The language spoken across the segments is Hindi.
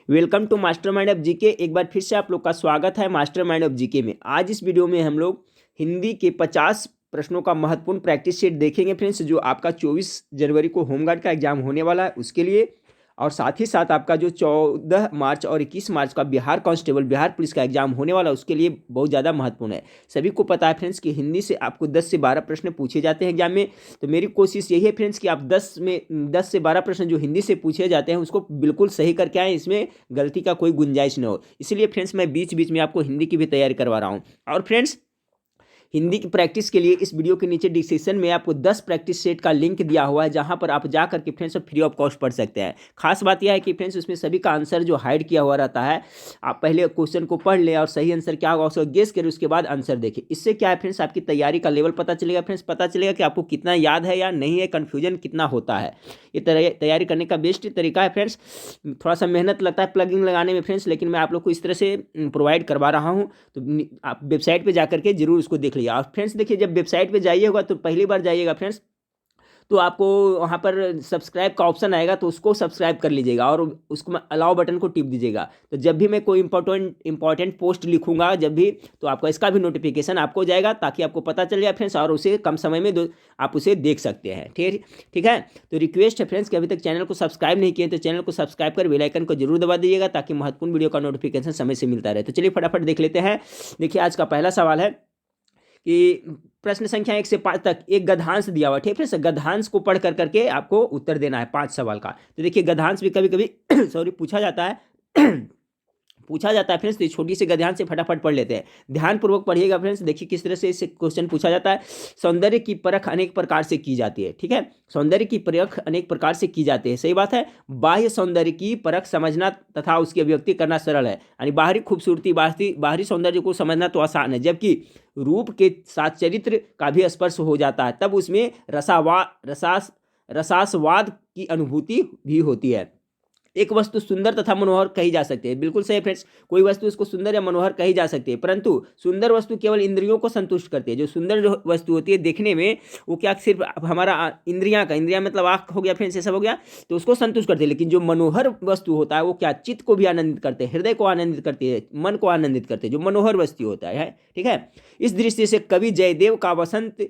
Welcome to Mastermind of GK. एक बार फिर से आप लोग का स्वागत है मास्टरमाइंड ऑफ जीके में। आज इस वीडियो में हम लोग हिंदी के 50 प्रश्नों का महत्वपूर्ण प्रैक्टिस सेट देखेंगे फ्रेंड्स, जो आपका 24 जनवरी को होमगार्ड का एग्जाम होने वाला है उसके लिए, और साथ ही साथ आपका जो 14 मार्च और 21 मार्च का बिहार कांस्टेबल बिहार पुलिस का एग्जाम होने वाला है उसके लिए बहुत ज़्यादा महत्वपूर्ण है। सभी को पता है फ्रेंड्स कि हिंदी से आपको 10 से 12 प्रश्न पूछे जाते हैं एग्जाम में। तो मेरी कोशिश यही है फ्रेंड्स कि आप 10 से 12 प्रश्न जो हिंदी से पूछे जाते हैं उसको बिल्कुल सही करके आएँ, इसमें गलती का कोई गुंजाइश न हो। इसलिए फ्रेंड्स मैं बीच बीच में आपको हिंदी की भी तैयारी करवा रहा हूँ। और फ्रेंड्स हिंदी की प्रैक्टिस के लिए इस वीडियो के नीचे डिस्क्रिप्शन में आपको 10 प्रैक्टिस सेट का लिंक दिया हुआ है, जहां पर आप जा करके फ्रेंड्स फ्री ऑफ कॉस्ट पढ़ सकते हैं। खास बात यह है कि फ्रेंड्स उसमें सभी का आंसर जो हाइड किया हुआ रहता है, आप पहले क्वेश्चन को पढ़ लें और सही आंसर क्या होगा उसको गेस करें, उसके बाद आंसर देखें। इससे क्या है फ्रेंड्स, आपकी तैयारी का लेवल पता चलेगा फ्रेंड्स, पता चलेगा कि आपको कितना याद है या नहीं है, कन्फ्यूजन कितना होता है। ये तैयारी करने का बेस्ट तरीका है फ्रेंड्स। थोड़ा सा मेहनत लगता है प्लगिंग लगाने में फ्रेंड्स, लेकिन मैं आप लोग को इस तरह से प्रोवाइड करवा रहा हूँ। तो आप वेबसाइट पर जाकर के जरूर उसको देख लीजिए। और फ्रेंड्स देखिए, जब वेबसाइट पे जाइएगा तो पहली बार जाइएगा फ्रेंड्स, तो आपको वहाँ पर सब्सक्राइब का ऑप्शन आएगा, तो उसको सब्सक्राइब कर लीजिएगा और उसको अलाउ बटन को टिप दीजिएगा। तो जब भी मैं कोई इंपॉर्टेंट पोस्ट लिखूंगा जब भी, तो आपको इसका भी नोटिफिकेशन आपको जाएगा, ताकि आपको पता चल जाए फ्रेंड्स, और उसे कम समय में आप उसे देख सकते हैं। ठीक है। तो रिक्वेस्ट है फ्रेंड्स कि अभी तक चैनल को सब्सक्राइब नहीं किए तो चैनल को सब्सक्राइब कर बेल आइकन को जरूर दबा दीजिएगा, ताकि महत्वपूर्ण वीडियो का नोटिफिकेशन समय से मिलता रहे। तो चलिए फटाफट देख लेते हैं। देखिए आज का पहला सवाल है कि प्रश्न संख्या 1 से 5 तक एक गद्यांश दिया हुआ, ठीक है। गद्यांश को पढ़ कर करके आपको उत्तर देना है 5 सवाल का। तो देखिए गद्यांश भी कभी कभी सॉरी पूछा जाता है फ्रेंड्स। तो छोटी सी गद्यांश से फटाफट पढ़ लेते हैं, ध्यानपूर्वक पढ़िएगा फ्रेंड्स। देखिए किस तरह से इसे क्वेश्चन पूछा जाता है। सौंदर्य की परख अनेक प्रकार से की जाती है, ठीक है। सौंदर्य की परख अनेक प्रकार से की जाती है, सही बात है। बाह्य सौंदर्य की परख समझना तथा उसकी अभिव्यक्ति करना सरल है, यानी बाहरी खूबसूरती बाहरी सौंदर्य को समझना तो आसान है, जबकि रूप के साथ चरित्र का भी स्पर्श हो जाता है, तब उसमें रसास्वाद की अनुभूति भी होती है। एक वस्तु सुंदर तथा मनोहर कही जा सकती है, बिल्कुल सही फ्रेंड्स। कोई वस्तु उसको सुंदर या मनोहर कही जा सकती है, परंतु सुंदर वस्तु केवल इंद्रियों को संतुष्ट करती है। जो सुंदर जो वस्तु होती है देखने में, वो क्या सिर्फ हमारा इंद्रिया मतलब आँख हो गया फ्रेंड्स, ये सब हो गया, तो उसको संतुष्ट करती है। लेकिन जो मनोहर वस्तु होता है वो क्या चित्त को भी आनंदित करते हैं, हृदय को आनंदित करती है, मन को आनंदित करते हैं, जो मनोहर वस्तु होता है, ठीक है। इस दृष्टि से कवि जयदेव का वसंत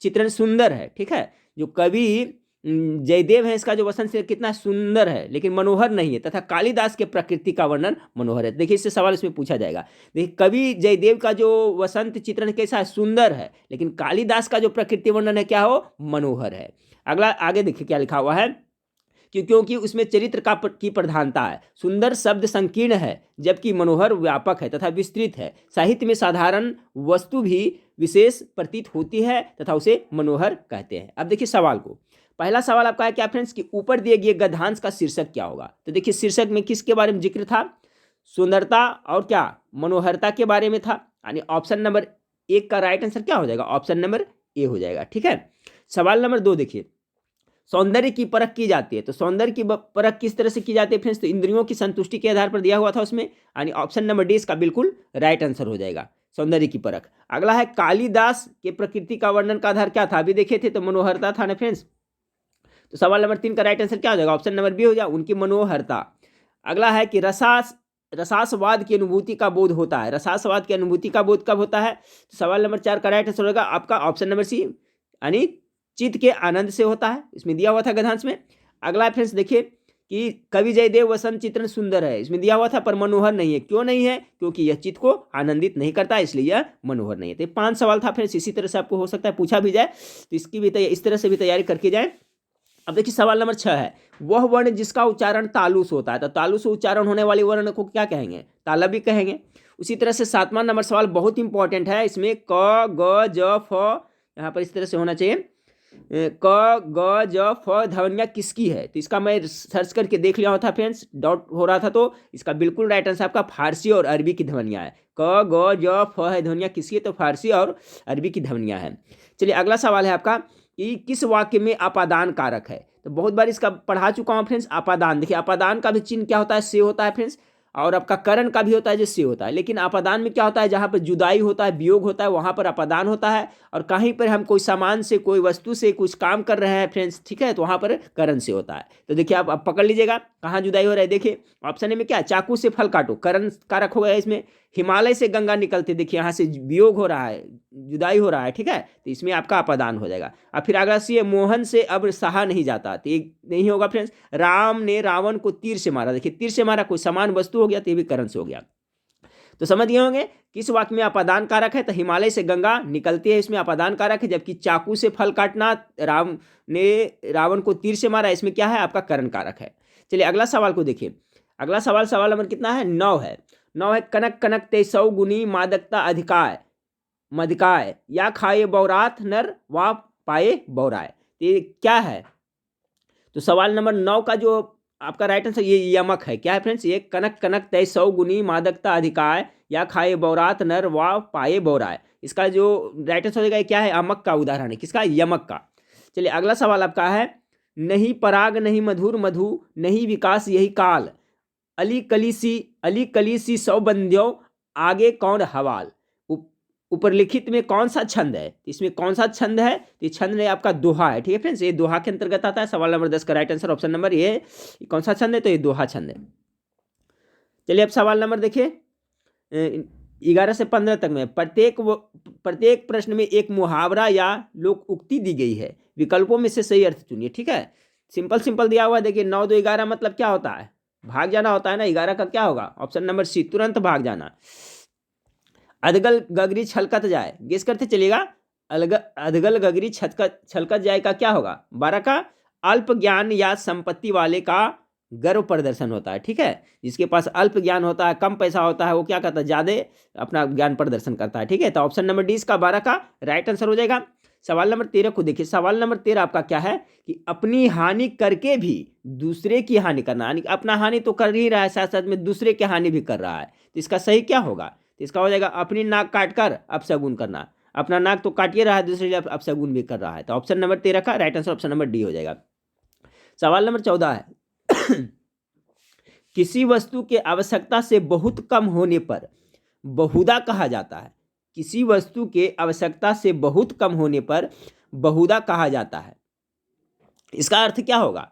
चित्रण सुंदर है, ठीक है। जो कवि जयदेव है, इसका जो वसंत से कितना सुंदर है, लेकिन मनोहर नहीं है, तथा कालिदास के प्रकृति का वर्णन मनोहर है। देखिए इससे सवाल इसमें पूछा जाएगा। देखिए कवि जयदेव का जो वसंत चित्रण कैसा है, सुंदर है, लेकिन कालिदास का जो प्रकृति वर्णन है क्या हो, मनोहर है। अगला आगे देखिए क्या लिखा हुआ है, क्योंकि उसमें चरित्र की प्रधानता है। सुंदर शब्द संकीर्ण है, जबकि मनोहर व्यापक है तथा विस्तृत है। साहित्य में साधारण वस्तु भी विशेष प्रतीत होती है तथा उसे मनोहर कहते हैं। अब देखिए सवाल को, पहला सवाल आपका है क्या फ्रेंड्स कि ऊपर दिए गए गद्यांश का शीर्षक क्या होगा। तो देखिए शीर्षक में किसके बारे में जिक्र था, सुंदरता और क्या मनोहरता के बारे में था, यानी ऑप्शन नंबर 1 का राइट आंसर क्या हो जाएगा, ऑप्शन नंबर ए हो जाएगा, ठीक है। सवाल नंबर 2 देखिए, सौंदर्य की परख की जाती है। तो सौंदर्य की परख किस तरह से की जाती है फ्रेंड्स, तो इंद्रियों की संतुष्टि के आधार पर दिया हुआ था उसमें, यानी ऑप्शन नंबर डी इसका बिल्कुल राइट आंसर हो जाएगा, सौंदर्य की परख। अगला है कालिदास के प्रकृति का वर्णन का आधार क्या था, अभी देखे थे तो मनोहरता था ना फ्रेंड्स। तो सवाल नंबर 3 का राइट आंसर क्या हो जाएगा, ऑप्शन नंबर बी हो जाएगा, उनकी मनोहरता। अगला है कि रसास्वाद की अनुभूति का बोध होता है। रसास्वाद की अनुभूति का बोध कब होता है, तो सवाल नंबर 4 का राइट आंसर होगा आपका ऑप्शन नंबर सी, यानी चित्त के आनंद से होता है, इसमें दिया हुआ था गद्यांश में। अगला फ्रेंड्स देखिए कि कवि जयदेव वसंत चित्रण सुंदर है, इसमें दिया हुआ था, पर मनोहर नहीं है। क्यों नहीं है, क्योंकि यह चित्त को आनंदित नहीं करता, इसलिए यह मनोहर नहीं है। तो 5 सवाल था फ्रेंड्स, इसी तरह से आपको हो सकता है पूछा भी जाए, तो इसकी भी इस तरह से भी तैयारी करके जाए। अब देखिए सवाल नंबर 6 है, वह वर्ण जिसका उच्चारण तालु से होता है। तो तालु से उच्चारण होने वाले वर्ण को क्या कहेंगे, तालव्य कहेंगे। उसी तरह से 7वां नंबर सवाल बहुत इंपॉर्टेंट है, इसमें क ग ज फ, यहाँ पर इस तरह से होना चाहिए, क ग ज फ ध्वनियाँ किसकी है। तो इसका मैं सर्च करके देख लिया था फ्रेंड्स, डाउट हो रहा था, तो इसका बिल्कुल राइट आंसर आपका फारसी और अरबी की ध्वनियाँ है। क ग ज फ है ध्वनियाँ किसकी है, तो फारसी और अरबी की ध्वनियाँ हैं। चलिए अगला सवाल है आपका कि किस वाक्य में अपादान कारक है। तो बहुत बार इसका पढ़ा चुका हूँ फ्रेंड्स, अपादान। देखिए अपादान का भी चिन्ह क्या होता है, से होता है फ्रेंड्स, और आपका करण का भी होता है जो से होता है। लेकिन अपादान में क्या होता है, जहाँ पर जुदाई होता है, वियोग होता है, वहाँ पर अपादान होता है। और कहीं पर हम कोई सामान से, कोई वस्तु से कुछ काम कर रहे हैं फ्रेंड्स, ठीक है, तो वहाँ पर करण से होता है। तो देखिए आप पकड़ लीजिएगा, कहाँ जुदाई हो रहा है, देखिए ऑप्शन ए में क्या है, चाकू से फल काटो, करण कारक होगा इसमें। हिमालय से गंगा निकलते, देखिए यहाँ से वियोग हो रहा है, जुदाई हो रहा है, ठीक है, तो इसमें आपका अपादान हो जाएगा। अब फिर अगला सी है, मोहन से अब सहा नहीं जाता, तो ये नहीं होगा फ्रेंड्स। राम ने रावण को तीर से मारा, देखिए तीर से मारा, कोई समान वस्तु हो गया, तो ये भी करण से हो गया। तो समझ गए होंगे किस वाक्य में अपादान कारक है, तो हिमालय से गंगा निकलती है, इसमें अपादान कारक है, जबकि चाकू से फल काटना, राम ने रावण को तीर से मारा, इसमें क्या है, आपका करण कारक है। चलिए अगला सवाल को देखिए। अगला सवाल, सवाल नंबर कितना है, 9 है। 9 है, कनक कनक ते 100 गुनी मादकता अधिकाय मदिकाय, या खाए बौरात नर वा पाए बौराय, ये क्या है। तो सवाल नंबर 9 का जो आपका राइट आंसर ये यमक है, क्या है फ्रेंड्स, ये कनक कनक तय 100 गुनी मादकता अधिकाय, या खाए बौरात नर वा पाए बौराय, इसका जो राइट आंसर होगा क्या है, अमक का उदाहरण है, किसका, यमक का। चलिए अगला सवाल आपका है, नहीं पराग नहीं मधुर मधु, नहीं विकास यही काल, अली कली सी 100 बंद्यो, आगे कौन हवाल। ऊपर लिखित में कौन सा छंद है, इसमें कौन सा छंद है, तो ये छंद है आपका दोहा है, ठीक है फ्रेंड्स, ये दोहा के अंतर्गत आता है। सवाल नंबर 10 का राइट आंसर ऑप्शन नंबर ये कौन सा छंद है, तो ये दोहा छंद है। चलिए अब सवाल नंबर देखिए 11 से 15 तक में, प्रत्येक प्रश्न में एक मुहावरा या लोक उक्ति दी गई है, विकल्पों में से सही अर्थ चुनिए, ठीक है। सिंपल दिया हुआ है, देखिए 9 2 11 मतलब क्या होता है, भाग जाना होता है ना, 11 का क्या होगा, ऑप्शन नंबर सी, तुरंत भाग जाना। अधगल गगरी छलकत जाए, गेस करते चलिएगा, अधगल गगरी छलकत जाए का क्या होगा, 12 का अल्प ज्ञान या संपत्ति वाले का गर्व प्रदर्शन होता है, ठीक है, जिसके पास अल्प ज्ञान होता है, कम पैसा होता है, वो क्या करता है, ज्यादा अपना ज्ञान प्रदर्शन करता है, ठीक है। तो ऑप्शन नंबर डी इसका 12 का राइट आंसर हो जाएगा। सवाल नंबर 13 को देखिए। सवाल नंबर 13 आपका क्या है कि अपनी हानि करके भी दूसरे की हानि करना, यानी अपना हानि तो कर ही रहा है, साथ साथ में दूसरे की हानि भी कर रहा है, तो इसका सही क्या होगा, तो इसका हो जाएगा अपनी नाक काटकर अपशगुन करना, अपना नाक तो काटिए रहा है, दूसरे लिए अपशगुन भी कर रहा है, तो ऑप्शन नंबर 13 का right answer option number D हो जाएगा। सवाल नंबर 14 है किसी वस्तु के आवश्यकता से बहुत कम होने पर बहुधा कहा जाता है, किसी वस्तु के आवश्यकता से बहुत कम होने पर बहुधा कहा जाता है, इसका अर्थ क्या होगा,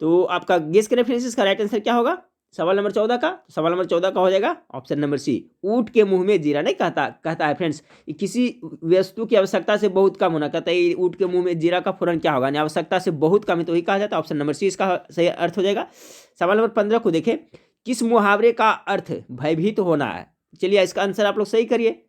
तो आपका गेस करें फ्रेंड्स, इसका राइट आंसर क्या होगा सवाल नंबर 14 का। सवाल नंबर 14 का हो जाएगा ऑप्शन नंबर सी, ऊंट के मुंह में जीरा नहीं कहता है फ्रेंड्स, किसी वस्तु की आवश्यकता से बहुत कम होना, कहता है ऊंट के मुंह में जीरा का फौरन क्या होगा, आवश्यकता से बहुत कम है, तो वही कहा जाता है, ऑप्शन नंबर सी इसका सही अर्थ हो जाएगा। सवाल नंबर 15 को देखें, किस मुहावरे का अर्थ भयभीत होना है, चलिए इसका आंसर आप लोग सही करिए,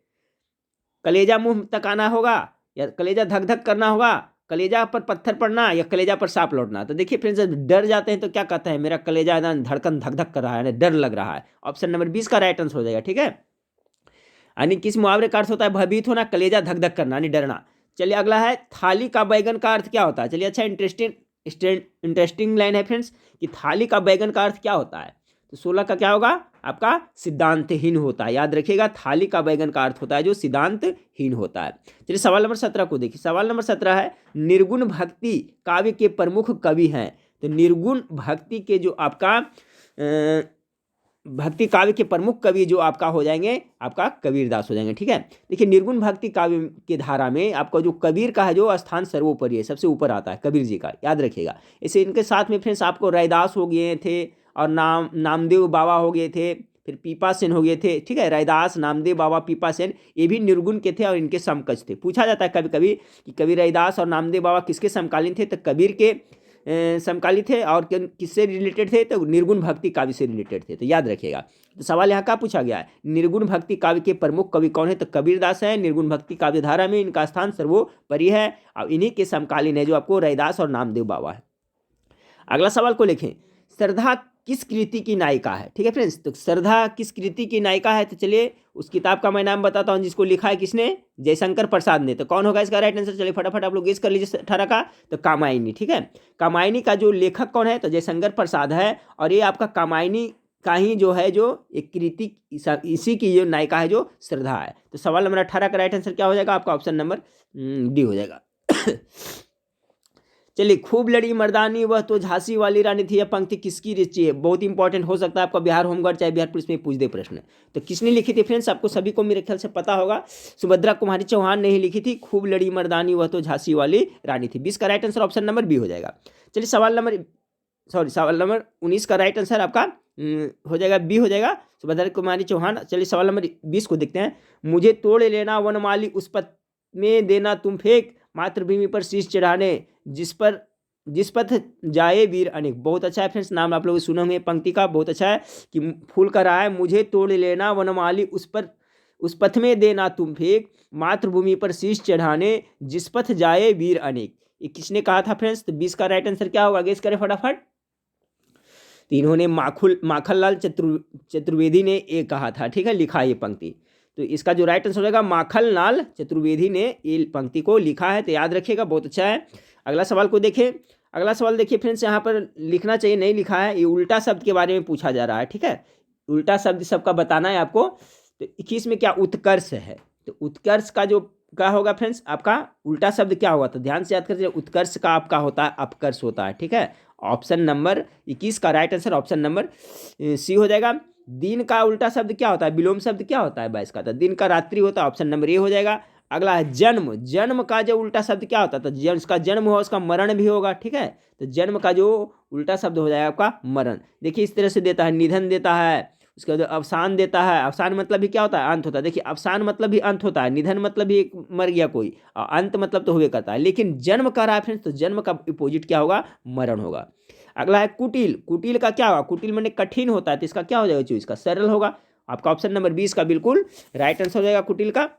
कलेजा मुंह तक आना होगा, या कलेजा धक धक करना होगा, कलेजा पर पत्थर पड़ना, या कलेजा पर सांप लौटना। तो देखिए फ्रेंड्स, जब डर जाते हैं तो क्या कहते हैं, मेरा कलेजा एकदम धड़कन धक धक कर रहा है, डर लग रहा है, ऑप्शन नंबर 20 का राइट आंसर हो जाएगा, ठीक है। यानी किस मुहावरे का अर्थ होता है भयभीत होना, कलेजा धक धक करना यानी डरना। चलिए अगला है, थाली का बैगन का अर्थ क्या होता है, चलिए अच्छा इंटरेस्टिंग लाइन है फ्रेंड्स, कि थाली का बैगन का अर्थ क्या होता है, तो 16 का क्या होगा आपका सिद्धांतहीन होता है, याद रखिएगा, थाली का बैगन का अर्थ होता है जो सिद्धांतहीन होता है। चलिए सवाल नंबर 17 को देखिए। सवाल नंबर 17 है, निर्गुण भक्ति काव्य के प्रमुख कवि हैं, तो निर्गुण भक्ति के जो आपका भक्ति काव्य के प्रमुख कवि जो आपका हो जाएंगे, आपका कबीरदास हो जाएंगे, ठीक है। देखिए निर्गुण भक्ति काव्य की धारा में आपका जो कबीर का है जो स्थान सर्वोपरि है, सबसे ऊपर आता है कबीर जी का, याद रखिएगा। इसे इनके साथ में फ्रेंड्स आपको रैदास हो गए थे, और नामदेव बाबा हो गए थे, फिर पीपा सेन हो गए थे, ठीक है, रैदास, नामदेव बाबा, पीपा सेन, ये भी निर्गुण के थे और इनके समकक्ष थे। पूछा जाता है कभी कभी कि कबीर, रैदास और नामदेव बाबा किसके समकालीन थे, तो कबीर के समकालीन थे, और किससे रिलेटेड थे, तो निर्गुण भक्ति काव्य से रिलेटेड थे, तो याद रखिएगा। तो सवाल यहाँ का पूछा गया है, निर्गुण भक्ति काव्य के प्रमुख कवि कौन है, तो कबीरदास है, निर्गुण भक्ति काव्य धारा में इनका स्थान सर्वोपरि है, और इन्हीं के समकालीन है जो आपको रैदास और नामदेव बाबा है। अगला सवाल को लिखें, श्रद्धा किस कृति की नायिका है, ठीक है फ्रेंड्स, तो श्रद्धा किस कृति की नायिका है, तो चलिए उस किताब का मैं नाम बताता हूं जिसको लिखा है किसने, जयशंकर प्रसाद ने, तो कौन होगा इसका राइट आंसर, चलिए फटाफट आप लोग गेस कर लीजिए 18 का, तो कामायनी, ठीक है। कामायनी का जो लेखक कौन है, तो जयशंकर प्रसाद है, और ये आपका कामायनी का ही जो है जो एक कृति, इसी की जो नायिका है जो श्रद्धा है। तो सवाल नंबर 18 का राइट आंसर क्या हो जाएगा आपका, ऑप्शन नंबर डी हो जाएगा। चलिए, खूब लड़ी मर्दानी वह तो झांसी वाली रानी थी, यह पंक्ति किसकी रची है, बहुत इंपॉर्टेंट हो सकता है आपका बिहार होमगार्ड चाहे बिहार पुलिस में पूछ दे प्रश्न, तो किसने लिखी थी फ्रेंड्स, आपको सभी को मेरे ख्याल से पता होगा, सुभद्रा कुमारी चौहान ने ही लिखी थी, खूब लड़ी मर्दानी वह तो झांसी वाली रानी थी। 20 का right answer option number B हो जाएगा। चलिए सवाल नंबर सवाल नंबर 19 का राइट आंसर आपका हो जाएगा बी हो जाएगा, सुभद्रा कुमारी चौहान। चलिए सवाल नंबर 20 को देखते हैं। मुझे तोड़ लेना वनमाली, उस पथ में देना तुम फेंक, मातृभूमि पर शीश चढ़ाने, जिस पथ जाए वीर अनेक। बहुत अच्छा है फ्रेंड्स, नाम आप लोग सुने होंगे पंक्ति का, बहुत अच्छा है कि फूल का रहा है, मुझे तोड़ लेना वनमाली, उस पथ में देना तुम फेंक, मातृभूमि पर शीश चढ़ाने, जिस पथ जाए वीर अनेक। ये किसने कहा था फ्रेंड्स? तो 20 का राइट आंसर क्या होगा, गेस करें फटाफट। तो इन्होंने माखनलाल चतुर्वेदी ने ये कहा था, ठीक है, लिखा ये पंक्ति। तो इसका जो राइट आंसर होगा माखनलाल चतुर्वेदी ने ये पंक्ति को लिखा है, तो याद रखिएगा, बहुत अच्छा है। अगला सवाल को देखें। अगला सवाल देखिए फ्रेंड्स, यहाँ पर लिखना चाहिए, नहीं लिखा है, ये उल्टा शब्द के बारे में पूछा जा रहा है, ठीक है, उल्टा शब्द सबका बताना है आपको। तो 21 में क्या उत्कर्ष है, तो उत्कर्ष का जो क्या होगा फ्रेंड्स, आपका उल्टा शब्द क्या होगा, तो ध्यान से याद करिए, उत्कर्ष का आपका होता है अपकर्ष होता है, ठीक है। ऑप्शन नंबर 21 का right answer option number C हो जाएगा। दिन का उल्टा शब्द क्या होता है, विलोम शब्द क्या होता है 22 का, तो दिन का रात्रि होता है, ऑप्शन नंबर ए हो जाएगा। अगला है जन्म, जन्म का जो उल्टा शब्द क्या होता है, तो जिसका जन्म हुआ उसका मरण भी होगा, ठीक है, तो जन्म का जो उल्टा शब्द हो जाएगा आपका मरण। देखिए इस तरह से देता है, निधन देता है, उसके बाद अवसान देता है, अवसान मतलब भी क्या होता है, अंत होता है। देखिए अवसान मतलब भी अंत होता है, निधन मतलब भी एक मर गया कोई, और अंत मतलब तो हुए करता है, लेकिन जन्म का रहा है फ्रेंड्स, तो जन्म का अपोजिट क्या होगा, मरण होगा। अगला है कुटिल, कुटिल का क्या होगा, कुटिल मैंने कठिन होता है, तो इसका क्या हो जाएगा, इसका सरल होगा। आपका ऑप्शन नंबर 20 का बिल्कुल राइट आंसर हो जाएगा कुटिल का।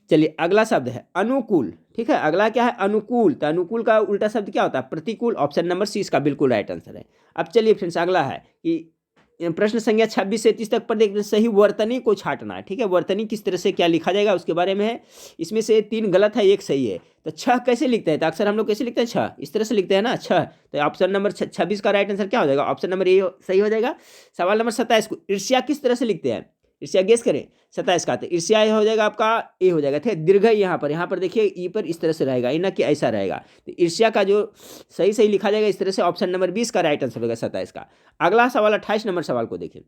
चलिए अगला शब्द है अनुकूल, ठीक है, अगला क्या है अनुकूल, तो अनुकूल का उल्टा शब्द क्या होता है, प्रतिकूल, ऑप्शन नंबर सी इसका बिल्कुल राइट आंसर है। अब चलिए फ्रेंड्स अगला है कि प्रश्न संख्या 26 से 30 तक पर देखते सही वर्तनी को छांटना है, ठीक है, वर्तनी किस तरह से क्या लिखा जाएगा उसके बारे में है। इसमें से 3 गलत है, 1 सही है, तो 6 कैसे लिखते हैं, तो अक्सर हम लोग कैसे लिखते हैं, 6 इस तरह से लिखते हैं ना, 6, तो ऑप्शन नंबर 26 का राइट आंसर क्या हो जाएगा, ऑप्शन नंबर ए सही हो जाएगा। सवाल नंबर 27 को ईर्ष्या किस तरह से लिखते हैं, ईर्ष्या गेस करें 27 का, तो ईर्ष्या हो जाएगा आपका ए हो जाएगा, ठीक है, दीर्घ यहाँ पर देखिए ई पर इस तरह से रहेगा, ना कि ऐसा रहेगा, तो ईर्ष्या का जो सही लिखा जाएगा इस तरह से, ऑप्शन नंबर 20 का राइट आंसर होगा 27 का। अगला सवाल 28 नंबर सवाल को देखिए।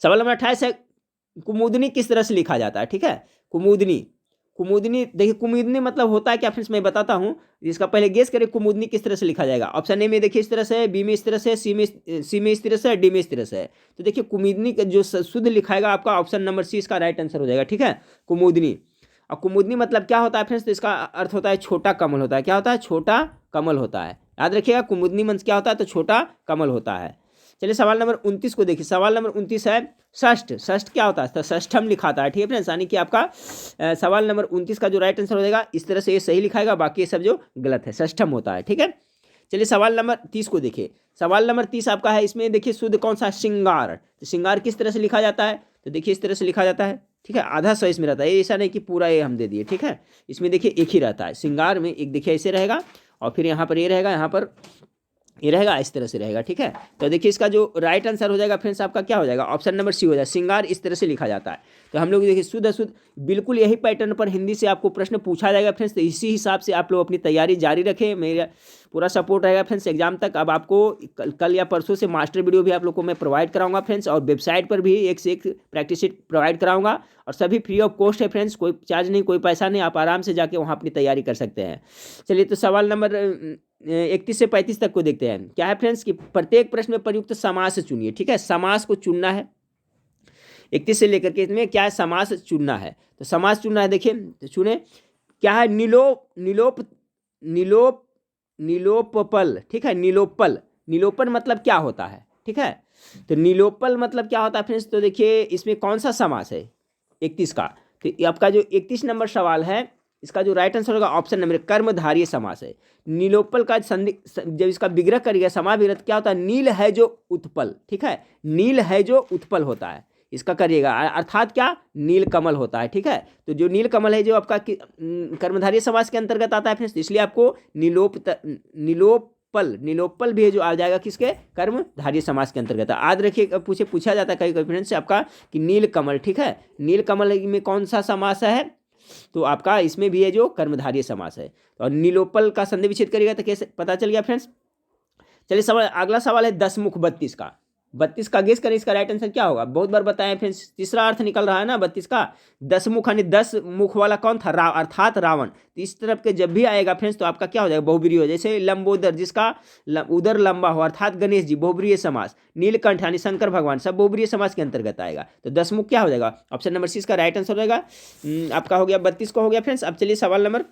सवाल नंबर 28 है कुमुदनी किस तरह से लिखा जाता है, ठीक है, कुमुदनी, कुमुदनी देखिए कुमुदनी मतलब होता है क्या फ्रेंड्स, मैं बताता हूं, इसका पहले गेस करें कुमुदनी किस तरह से लिखा जाएगा। ऑप्शन ए में देखिए इस तरह से, बी में इस तरह से, सी में इस तरह से, डी में इस तरह से। तो देखिए कुमुदनी का जो शुद्ध लिखाएगा आपका ऑप्शन नंबर सी इसका राइट आंसर हो जाएगा, ठीक है, कुमुदनी। और कुमुदनी मतलब क्या होता है फ्रेंड्स, तो इसका अर्थ होता है छोटा कमल होता है, क्या होता है, छोटा कमल होता है, याद रखिएगा कुमुदनी मंत्र क्या होता है, तो छोटा कमल होता है। चलिए सवाल नंबर 29 को देखिए। सवाल नंबर 29 है षष्ठ, षष्ठ क्या होता है, तो षष्ठम लिखाता है, ठीक है फ्रेंड्स, यानी कि आपका सवाल नंबर 29 का जो राइट आंसर हो जाएगा इस तरह से ये सही लिखाएगा, बाकी ये सब जो गलत है, षष्ठम होता है, ठीक है। चलिए सवाल नंबर 30 को देखिए। सवाल नंबर 30 आपका है, इसमें देखिए शुद्ध कौन सा, श्रृंगार, तो श्रृंगार किस तरह से लिखा जाता है, तो देखिए इस तरह से लिखा जाता है, ठीक है, आधा सौ इसमें रहता है, ऐसा नहीं कि पूरा ये हम दे दिए, ठीक है, इसमें देखिए एक ही रहता है, श्रृंगार में एक देखिए ऐसे रहेगा, और फिर यहाँ पर ये रहेगा, यहाँ पर ये रहेगा, इस तरह से रहेगा, ठीक है। तो देखिए इसका जो राइट आंसर हो जाएगा फ्रेंड्स आपका क्या हो जाएगा, ऑप्शन नंबर सी हो जाएगा, श्रृंगार इस तरह से लिखा जाता है। तो हम लोग देखिए शुद्ध बिल्कुल यही पैटर्न पर हिंदी से आपको प्रश्न पूछा जाएगा फ्रेंड्स, तो इसी हिसाब से आप लोग अपनी तैयारी जारी रखें, मेरा पूरा सपोर्ट रहेगा फ्रेंड्स एग्जाम तक। अब आपको कल या परसों से मास्टर वीडियो भी आप लोग को मैं प्रोवाइड कराऊंगा फ्रेंड्स, और वेबसाइट पर भी एक से एक प्रैक्टिस शीट प्रोवाइड कराऊंगा, और सभी फ्री ऑफ कॉस्ट है फ्रेंड्स, कोई चार्ज नहीं, कोई पैसा नहीं, आप आराम से जाके वहाँ अपनी तैयारी कर सकते हैं। चलिए तो सवाल नंबर 31 से 35 तक को देखते हैं। क्या है फ्रेंड्स कि प्रत्येक प्रश्न में प्रयुक्त समास चुनिए, ठीक है, समास को चुनना है, 31 से लेकर के इसमें क्या है, समास चुनना है, तो समास चुनना है, देखिए तो चुने। क्या है, नीलोपल, ठीक है, नीलोपल, नीलोपल मतलब क्या होता है, ठीक है, तो नीलोपल मतलब क्या होता है फ्रेंड्स, तो देखिए इसमें कौन सा समास है 31 का, तो आपका जो 31 नंबर सवाल है इसका जो राइट आंसर होगा ऑप्शन नंबर कर्मधारय समास है। नीलोपल का संधि जब इसका विग्रह करिएगा, समाविग्रह क्या होता है, नील है जो उत्पल, ठीक है, नील है जो उत्पल होता है, इसका करिएगा, अर्थात क्या, नील कमल होता है, ठीक है। तो जो नील कमल है जो आपका कर्मधारय समास के अंतर्गत आता है फ्रेंड्स, इसलिए आपको नीलोपल भी है जो आ जाएगा किसके, कर्मधारय समास के अंतर्गत। याद रखिए पूछा जाता है कई फ्रेंड्स से आपका कि नील कमल, ठीक है, नील कमल में कौन सा समास है, तो आपका इसमें भी है जो कर्मधारय समास है। और नीलोपल का संधि विच्छेद करिएगा तो कैसे पता चल गया फ्रेंड्स। चलिए सवाल अगला सवाल है 10 मुख 32 का, 32 का गेस करें, इसका राइट आंसर क्या होगा? बहुत बार बताएं फ्रेंड्स, तीसरा अर्थ निकल रहा है ना 32 का। 10 मुख यानी 10 मुख वाला कौन था? अर्थात रावण। तो इस तरफ के जब भी आएगा फ्रेंड्स तो आपका क्या हो जाएगा? बहुब्रीहि हो। जैसे लंबोदर, जिसका उदर लंबा हो, अर्थात गणेश जी, बहुब्रीहि समास। नीलकंठ यानी शंकर भगवान, सब बहुब्रीहि समास के अंतर्गत आएगा। तो 10 मुख क्या हो जाएगा? ऑप्शन नंबर सी इसका राइट आंसर हो जाएगा। आपका हो गया 32 को हो गया फ्रेंड्स। अब चलिए सवाल नंबर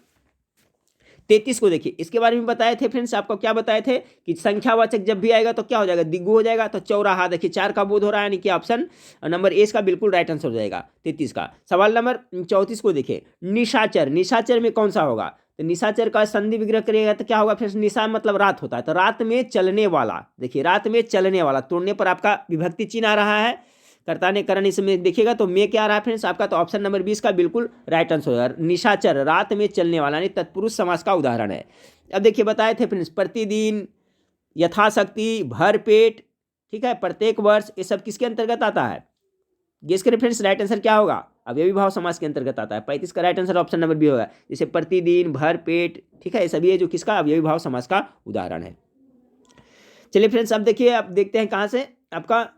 33 को देखिए। इसके बारे में बताए थे फ्रेंड्स, आपको क्या बताए थे कि संख्यावाचक जब भी आएगा तो क्या हो जाएगा? दिग्गु हो जाएगा। तो चौराहा, देखिए 4 का बोध हो रहा है, यानी कि ऑप्शन नंबर ए इसका बिल्कुल राइट आंसर हो जाएगा 33 का। सवाल नंबर 34 को देखिए। निशाचर, निशाचर में कौन सा होगा? तो निशाचर का संधि विग्रह करिएगा तो क्या होगा फ्रेंड्स? निशा मतलब रात होता है, तो रात में चलने वाला। देखिए रात में चलने वाला, तोड़ने पर आपका विभक्ति चिन्ह आ रहा है, कर्ता ने करण इसमें देखिएगा तो में क्या आ रहा है फ्रेंड्स आपका? तो ऑप्शन नंबर 20 का बिल्कुल राइट आंसर होगा। निशाचर रात में चलने वाला, यानी तत्पुरुष समास का उदाहरण है। अब देखिए बताए थे फ्रेंड्स, प्रतिदिन, यथाशक्ति, भर पेट, ठीक है, प्रत्येक वर्ष, ये सब किसके अंतर्गत आता है? गेस करें फ्रेंड्स, राइट आंसर क्या होगा? अवयवी भाव समास के अंतर्गत आता है। 35 का right answer option number B होगा। जैसे प्रतिदिन, भर पेट, ठीक है, ये सभी है जो किसका? अवयवी भाव समास का उदाहरण है। चलिए फ्रेंड्स अब देखिए, अब देखते हैं कहाँ से आपका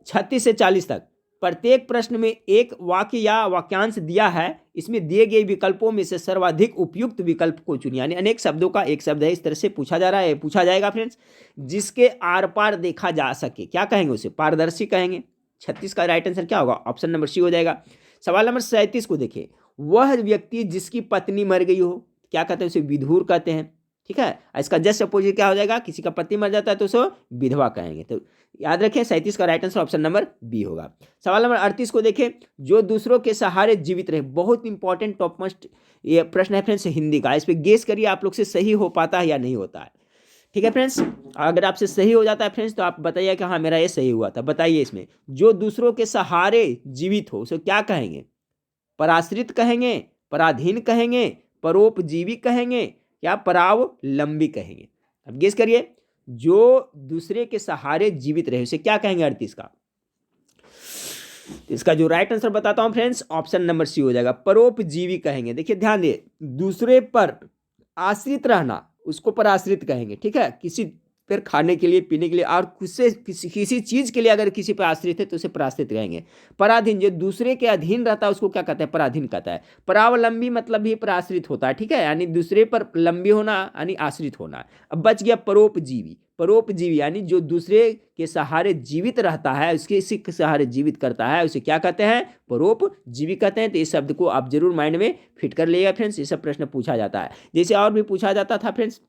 36 से 40 तक। प्रत्येक प्रश्न में एक वाक्य या वाक्यांश दिया है, इसमें दिए गए विकल्पों में से सर्वाधिक उपयुक्त विकल्प को चुनिए। यानी अनेक शब्दों का एक शब्द है, इस तरह से पूछा जा रहा है, पूछा जाएगा फ्रेंड्स। जिसके आर पार देखा जा सके, क्या कहेंगे उसे? पारदर्शी कहेंगे। 36 का राइट आंसर क्या होगा? ऑप्शन नंबर सी हो जाएगा। सवाल नंबर 37 को देखिए। वह व्यक्ति जिसकी पत्नी मर गई हो, क्या कहते हैं? उसे विधुर कहते हैं, ठीक है। इसका जस्ट अपोजिट क्या हो जाएगा? किसी का पति मर जाता है तो उसे विधवा कहेंगे। तो याद रखें 37 का right answer option number B होगा। सवाल नंबर 38 को देखें। जो दूसरों के सहारे जीवित रहे, बहुत इंपॉर्टेंट टॉप मोस्ट ये प्रश्न है फ्रेंड्स हिंदी का। इस पर गेस करिए आप लोग से सही हो पाता है या नहीं होता है, ठीक है फ्रेंड्स। अगर आपसे सही हो जाता है फ्रेंड्स तो आप बताइए कि हाँ मेरा ये सही हुआ था। बताइए इसमें, जो दूसरों के सहारे जीवित हो उसे क्या कहेंगे? पराश्रित कहेंगे, पराधीन कहेंगे, परोपजीवी कहेंगे या परावलंबी कहेंगे? अब गेस करिए। जो दूसरे के सहारे जीवित रहे उसे क्या कहेंगे? 38 का। इसका जो राइट आंसर बताता हूं फ्रेंड्स, ऑप्शन नंबर सी हो जाएगा, परोपजीवी कहेंगे। देखिए ध्यान दिए, दूसरे पर आश्रित रहना उसको पराश्रित कहेंगे, ठीक है। किसी पर खाने के लिए, पीने के लिए और किसी चीज के लिए अगर किसी पर आश्रित है तो उसे पराश्रित कहेंगे। पराधीन, जो दूसरे के अधीन रहता है उसको क्या कहते हैं? पराधीन कहता है। परावलंबी मतलब भी पराश्रित होता है, ठीक है, यानी दूसरे पर लंबी होना यानी आश्रित होना। अब बच गया परोपजीवी। परोपजीवी यानी जो दूसरे के सहारे जीवित रहता है, उसके इसी के सहारे जीवित करता है, उसे क्या कहते हैं? परोपजीवी कहते हैं। तो इस शब्द को आप जरूर माइंड में फिट कर लीजिएगा फ्रेंड्स, ये सब प्रश्न पूछा जाता है। जैसे और भी पूछा जाता था फ्रेंड्स,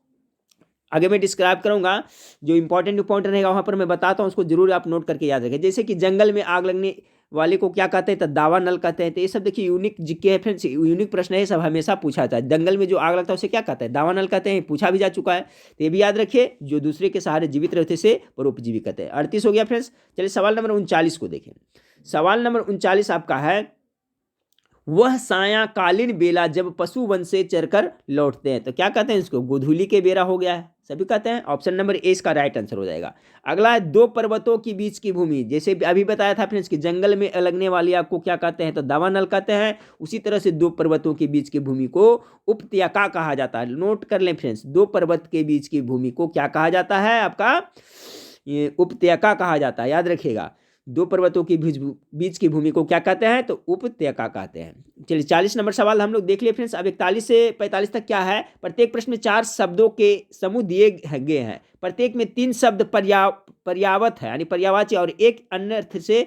आगे मैं डिस्क्राइब करूंगा, जो इंपॉर्टेंट पॉइंट रहेगा वहां पर मैं बताता हूं, उसको जरूर आप नोट करके याद रखें। जैसे कि जंगल में आग लगने वाले को क्या कहते हैं? तो दावा नल कहते हैं। तो ये सब देखिए यूनिक जीके है फ्रेंड्स, यूनिक प्रश्न है, सब हमेशा पूछा जाता है। जंगल में जो आग लगता है उसे क्या कहते हैं? दावा नल कहते हैं, पूछा भी जा चुका है। तो ये भी याद रखिए, जो दूसरे के सहारे जीवित रहते से परोपजीवी कहते हैं। 38 हो गया फ्रेंड्स। चलिए सवाल नंबर 39 को देखें। सवाल नंबर 39 आपका है, वह सायंकालीन बेला जब पशु वन से चरकर लौटते हैं, तो क्या कहते हैं इसको? गोधूली के बेरा हो गया है, सभी कहते हैं। ऑप्शन नंबर ए इसका राइट आंसर हो जाएगा। अगला है, दो पर्वतों के बीच की भूमि। जैसे अभी बताया था फ्रेंड्स कि जंगल में लगने वाली आग को क्या कहते हैं? तो दावानल कहते हैं। उसी तरह से दो पर्वतों के बीच की भूमि को उपत्यका कहा जाता है। नोट कर लें फ्रेंड्स, दो पर्वत के बीच की भूमि को क्या कहा जाता है? आपका ये उपत्यका कहा जाता है, याद रखिएगा। दो पर्वतों के बीच की भूमि को क्या कहते हैं? तो उपत्यका कहते हैं। चलिए 40 नंबर सवाल हम लोग देख लिए फ्रेंड्स। अब 41 से 45 तक क्या है? प्रत्येक प्रश्न में 4 शब्दों के समूह दिए गए हैं। प्रत्येक में 3 शब्द पर्यावत है यानी पर्यावाची, और एक अन्य अर्थ से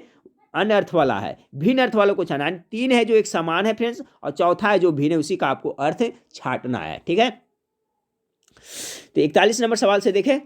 अन्य अर्थ वाला है। भिन्न अर्थ वालों को छाना, 3 है जो एक समान है फ्रेंड्स, और चौथा है जो भिन्न है, उसी का आपको अर्थ छांटना है, ठीक है। तो 41 नंबर सवाल से देखें,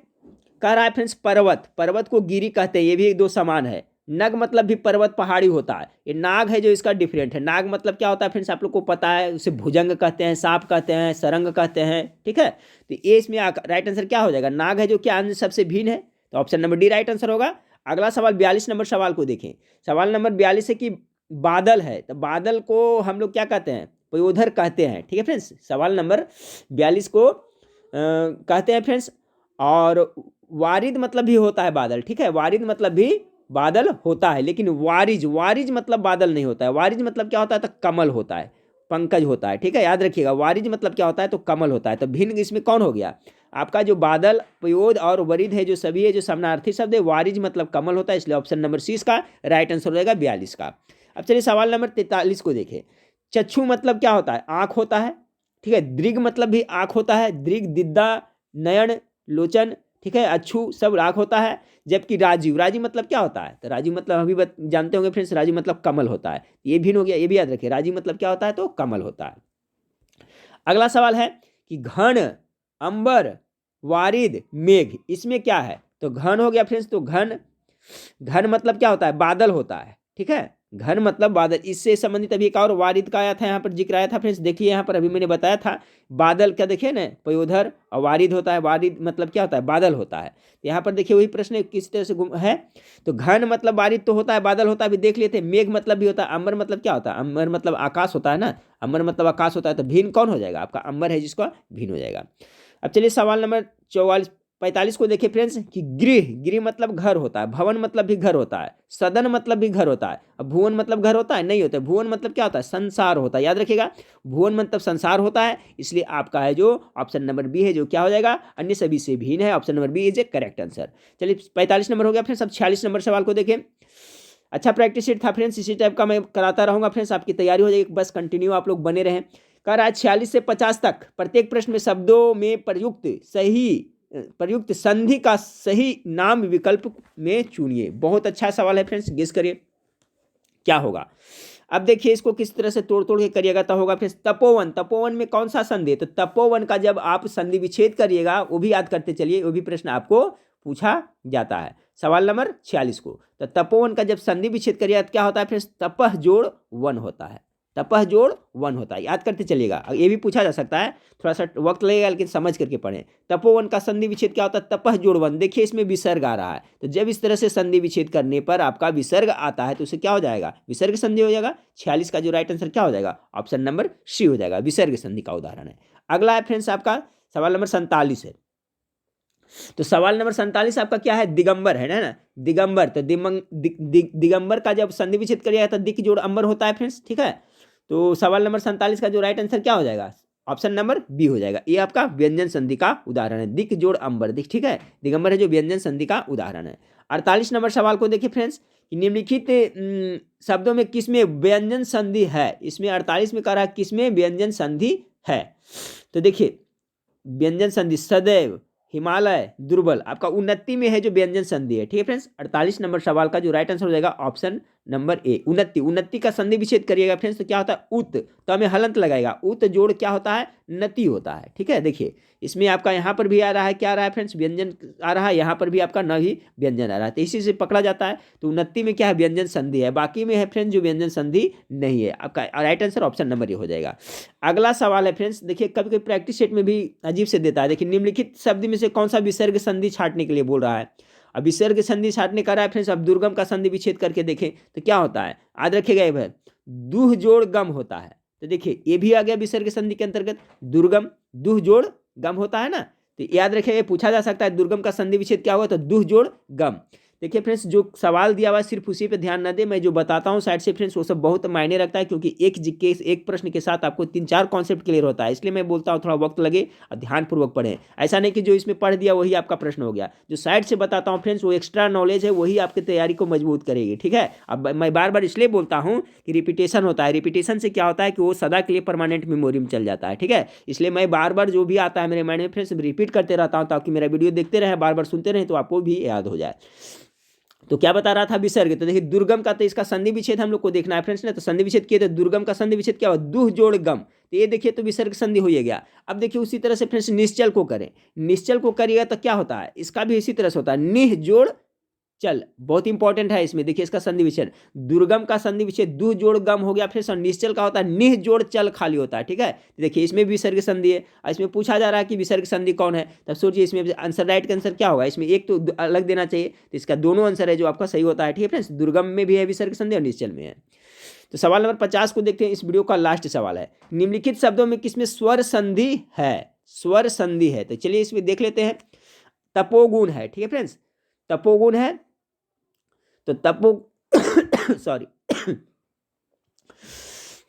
कह रहा है फ्रेंड्स पर्वत, पर्वत को गिरी कहते हैं, ये भी एक दो समान है। नग मतलब भी पर्वत पहाड़ी होता है। ये नाग है जो इसका डिफरेंट है। नाग मतलब क्या होता है फ्रेंड्स, आप लोग को पता है, उसे भुजंग कहते हैं, सांप कहते हैं, सरंग कहते हैं, ठीक है। तो ये इसमें राइट आंसर क्या हो जाएगा? नाग है जो क्या अन्य सबसे भिन्न है, तो option number D right answer होगा। अगला सवाल 42 नंबर सवाल को देखें। सवाल नंबर 42 है कि बादल है, तो बादल को हम लोग क्या कहते हैं? पयोधर कहते हैं, ठीक है फ्रेंड्स। सवाल नंबर 42 को कहते हैं फ्रेंड्स। और वारिद मतलब भी होता है बादल, ठीक है, वारिद मतलब भी बादल होता है, लेकिन वारिज, वारिज मतलब बादल नहीं होता है। वारिज मतलब क्या होता है? तो कमल होता है, पंकज होता है, ठीक है, याद रखिएगा। वारिज मतलब क्या होता है? तो कमल होता है। तो भिन्न इसमें कौन हो गया? आपका जो बादल, पयोद और वरिद है जो सभी है जो समानार्थी शब्द है, वारिज मतलब कमल होता है, इसलिए ऑप्शन नंबर सी इसका राइट आंसर हो जाएगा 42 का। अब चलिए सवाल नंबर 43 को देखें। चक्षु मतलब क्या होता है? आंख होता है, ठीक है। दृग मतलब भी आंख होता है, दृग, दिद्दा, नयन, लोचन, ठीक है, अक्षु सब आंख होता है। जबकि राजीव, राजीव मतलब क्या होता है? तो राजीव मतलब अभी जानते होंगे फ्रेंड्स, राजीव मतलब कमल होता है। ये भी हो गया, ये भी याद रखिए, राजीव मतलब क्या होता है? तो कमल होता है। अगला सवाल है कि घन, अंबर, वारिद, मेघ, इसमें क्या है? तो घन हो गया फ्रेंड्स, तो घन, घन मतलब क्या होता है? बादल होता है, ठीक है, घन मतलब बादल। इससे संबंधित अभी एक और वारिद का आया था, यहाँ पर जिक्र आया था फ्रेंड्स, देखिए यहाँ पर अभी मैंने बताया था बादल क्या, देखिए ना, पयोधर और वारिद होता है। वारिद मतलब क्या होता है? बादल होता है। यहाँ पर देखिए वही प्रश्न किस तरह से है, तो घन मतलब वारिद तो होता है, बादल होता है, अभी देख लेते हैं। मेघ मतलब भी होता है। अंबर मतलब क्या होता है? अंबर मतलब आकाश होता है ना, अंबर मतलब आकाश होता है, तो भिन्न कौन हो जाएगा? आपका अंबर है जिसका भिन्न हो जाएगा। अब चलिए सवाल नंबर 45 को देखिए फ्रेंड्स कि गृह, गृह मतलब घर होता है, भवन मतलब भी घर होता है, सदन मतलब भी घर होता है। अब भुवन मतलब घर होता है? नहीं होता है। भुवन मतलब क्या होता है? संसार होता है, याद रखिएगा, भुवन मतलब संसार होता है। इसलिए आपका है जो ऑप्शन नंबर बी है जो क्या हो जाएगा? अन्य सभी से भिन्न है। Option number B is a correct answer. चलिए 45 नंबर हो गया फ्रेंड्स। अब 46 नंबर सवाल को देखें। अच्छा प्रैक्टिस सेट था फ्रेंड्स, इसी टाइप का मैं कराता रहूंगा फ्रेंड्स, आपकी तैयारी हो जाएगी, बस कंटिन्यू आप लोग बने रहें। कह रहा है 46 से 50 तक प्रत्येक प्रश्न में शब्दों में प्रयुक्त संधि का सही नाम विकल्प में चुनिए। बहुत अच्छा सवाल है फ्रेंड्स, गेस करिए क्या होगा। अब देखिए इसको किस तरह से तोड़ तोड़ के करिएगा तो होगा फ्रेंड्स। तपोवन, तपोवन में कौन सा संधि है? तो तपोवन का जब आप संधि विच्छेद करिएगा, वो भी याद करते चलिए, वो भी प्रश्न आपको पूछा जाता है। सवाल नंबर 46 को, तो तपोवन का जब संधि विच्छेद करिएगा तो क्या होता है फ्रेंड्स? तपह जोड़ वन होता है, तपह जोड़ वन होता है, याद करते चलिएगा। ये भी पूछा जा सकता है, थोड़ा सा वक्त लगेगा लेकिन समझ करके पढ़ें। तपोवन का संधि विच्छेद क्या होता है? तपह जोड़ वन। देखिए इसमें विसर्ग आ रहा है, तो जब इस तरह से संधि विच्छेद करने पर आपका विसर्ग आता है तो उसे क्या हो जाएगा? विसर्ग संधि हो जाएगा। 46 का जो राइट आंसर क्या हो जाएगा? ऑप्शन नंबर सी हो जाएगा, विसर्ग संधि का उदाहरण है। अगला है फ्रेंड्स आपका सवाल नंबर 47 है। तो सवाल नंबर 47 आपका क्या है? दिगंबर है ना, दिगंबर। तो दिगंबर का जब संधि विच्छेद करिएगा तो दिक जोड़ अंबर होता है फ्रेंड्स, ठीक है। तो सवाल नंबर 47 का जो राइट आंसर क्या हो जाएगा? ऑप्शन नंबर बी हो जाएगा। ये आपका व्यंजन संधि का उदाहरण है, दिक जोड़ अंबर, दिक, ठीक है, दिगंबर है जो व्यंजन संधि का उदाहरण है। 48 नंबर सवाल को देखिए फ्रेंड्स कि निम्नलिखित शब्दों में किसमें व्यंजन संधि है? इसमें 48 में कह रहा है किसमें व्यंजन संधि है। तो देखिए व्यंजन संधि सदैव, हिमालय, दुर्बल, आपका उन्नति में है जो व्यंजन संधि है, ठीक है फ्रेंड्स। 48 नंबर सवाल का जो राइट आंसर हो जाएगा ऑप्शन नंबर ए, उन्नति। उन्नति का संधि विच्छेद करिएगा फ्रेंड्स तो क्या होता है? उत, तो हमें हलंत लगेगा, उत जोड़ क्या होता है? नति होता है, ठीक है। देखिए इसमें आपका यहाँ पर भी आ रहा है, क्या आ रहा है फ्रेंड्स? व्यंजन आ रहा है, यहाँ पर भी आपका न ही व्यंजन आ रहा है, तो इसी से पकड़ा जाता है। तो उन्नति में क्या है? व्यंजन संधि है, बाकी में है फ्रेंड्स जो व्यंजन संधि नहीं है। आपका right answer option number A हो जाएगा। अगला सवाल है फ्रेंड्स, देखिए कभी कभी प्रैक्टिस सेट में भी अजीब से देता है। देखिए निम्नलिखित शब्द में से कौन सा विसर्ग संधि छांटने के लिए बोल रहा है? अब विसर्ग संधि छांटने का रहा है फ्रेंड्स। अब दुर्गम का संधि विच्छेद करके देखें तो क्या होता है? याद रखिएगा, ये दुह जोड़ गम होता है। तो देखिए ये भी आ गया विसर्ग संधि के अंतर्गत, दुर्गम, दुह जोड़ गम होता है ना, तो याद रखिएगा, पूछा जा सकता है दुर्गम का संधि विच्छेद क्या हुआ? तो दुह जोड़ गम। देखिए फ्रेंड्स जो सवाल दिया हुआ है सिर्फ उसी पे ध्यान न दे, मैं जो बताता हूँ साइड से फ्रेंड्स वो सब बहुत मायने रखता है, क्योंकि एक प्रश्न के साथ आपको 3-4 कॉन्सेप्ट क्लियर होता है, इसलिए मैं बोलता हूँ थोड़ा वक्त लगे और ध्यानपूर्वक पढ़ें। ऐसा नहीं कि जो इसमें पढ़ दिया वही आपका प्रश्न हो गया, जो साइड से बताता हूँ फ्रेंड्स वो एक्स्ट्रा नॉलेज है, वही आपकी तैयारी को मजबूत करेगी, ठीक है। अब मैं बार बार इसलिए बोलता हूँ कि रिपीटेशन होता है, रिपीटेशन से क्या होता है कि वो सदा के लिए परमानेंट मेमोरी में चल जाता है, ठीक है। इसलिए मैं बार बार जो भी आता है मेरे माइंड में फ्रेंड्स रिपीट करते रहता हूँ, ताकि मेरा वीडियो देखते रहे, बार बार सुनते रहें तो आपको भी याद हो जाए। तो क्या बता रहा था? विसर्ग। तो देखिए दुर्गम का तो इसका संधि विच्छेद हम लोग को देखना है फ्रेंड्स ने, तो संधि विच्छेद किए तो दुर्गम का संधि विच्छेद क्या हुआ? दुह जोड़ गम, तो ये देखिए तो विसर्ग संधि हो ही गया। अब देखिए उसी तरह से फ्रेंड्स निश्चल को करें, निश्चल को करिएगा तो क्या होता है? इसका भी इसी तरह से होता है, निह जोड़ चल, बहुत इंपॉर्टेंट है इसमें। देखिए इसका संधि विच्छेद, दुर्गम का संधि विच्छेद दुह जोड़ गम हो गया, फिर निश्चल का होता है निह जोड़ चल खाली होता है, ठीक है। देखिए इसमें भी विसर्ग संधि है, इसमें पूछा जा रहा है कि विसर्ग संधि कौन है, तब सोचिए इसमें आंसर, राइट का आंसर क्या होगा? इसमें एक तो अलग देना चाहिए, तो इसका दोनों आंसर है जो आपका सही होता है, ठीक है फ्रेंड्स। दुर्गम में भी है विसर्ग संधि और निश्चल में है। तो सवाल नंबर 50 को देखते हैं, इस वीडियो का लास्ट सवाल है, निम्नलिखित शब्दों में किसमें स्वर संधि है? स्वर संधि है, तो चलिए इसमें देख लेते हैं। तपोगुण है, ठीक है फ्रेंड्स, तपोगुण है, तो सॉरी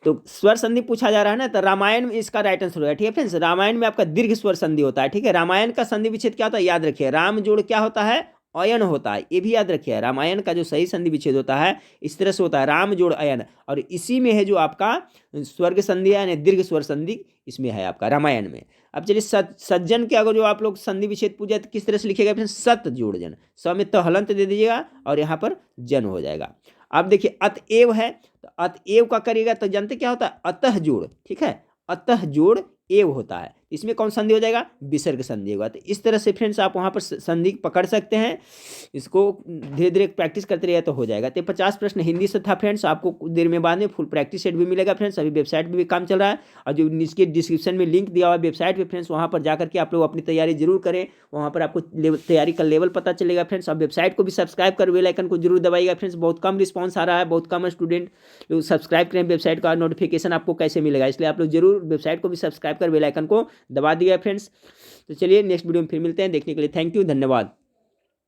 तो स्वर संधि पूछा जा रहा है ना, तो रामायण में इसका राइट आंसर होगा। ठीक है फ्रेंड्स, रामायण में आपका दीर्घ स्वर संधि होता है। ठीक है, रामायण का संधि विच्छेद क्या होता है याद रखिए, राम जोड़ क्या होता है अयन होता है, ये भी याद रखिए। रामायण का जो सही संधि विच्छेद होता है इस तरह से होता है, राम जोड़ अयन, और इसी में है जो आपका स्वर्ग संधि यानी दीर्घ स्वर संधि इसमें है आपका रामायण में। अब चलिए सज्जन के अगर जो आप लोग संधि विच्छेद पूछे तो किस तरह से लिखेगा फ्रेंड्स, सत जोड़ जन, स में तो हलंत दे दीजिएगा और यहाँ पर जन हो जाएगा। अब देखिए अतएव है, तो अतएव का करिएगा तो जानते क्या होता है अतः जोड़। ठीक है, अतः जोड़ एव होता है, इसमें कौन संधि हो जाएगा विसर्ग संधि होगा। तो इस तरह से फ्रेंड्स आप वहाँ पर संधि पकड़ सकते हैं, इसको धीरे धीरे प्रैक्टिस करते रहिए तो हो जाएगा। तो 50 प्रश्न हिंदी से था फ्रेंड्स, आपको कुछ देर में बाद में फुल प्रैक्टिस सेट भी मिलेगा फ्रेंड्स। अभी वेबसाइट पर भी काम चल रहा है, और जो नीचे डिस्क्रिप्शन में लिंक दिया हुआ है वेबसाइट पर फ्रेंड्स, वहाँ पर जाकर के आप लोग अपनी तैयारी जरूर करें, वहाँ पर आपको तैयारी का लेवल पता चलेगा फ्रेंड्स। आप वेबसाइट को भी सब्सक्राइब कर बेल आइकन को जरूर दबाइएगा फ्रेंड्स, बहुत कम रिस्पॉन्स आ रहा है, बहुत कम स्टूडेंट लोग सब्सक्राइब करें वेबसाइट का, नोटिफिकेशन आपको कैसे मिलेगा, इसलिए आप लोग जरूर वेबसाइट को भी सब्सक्राइब कर बेल आइकन को दबा दिया फ्रेंड्स। तो चलिए नेक्स्ट वीडियो में फिर मिलते हैं, देखने के लिए थैंक यू, धन्यवाद।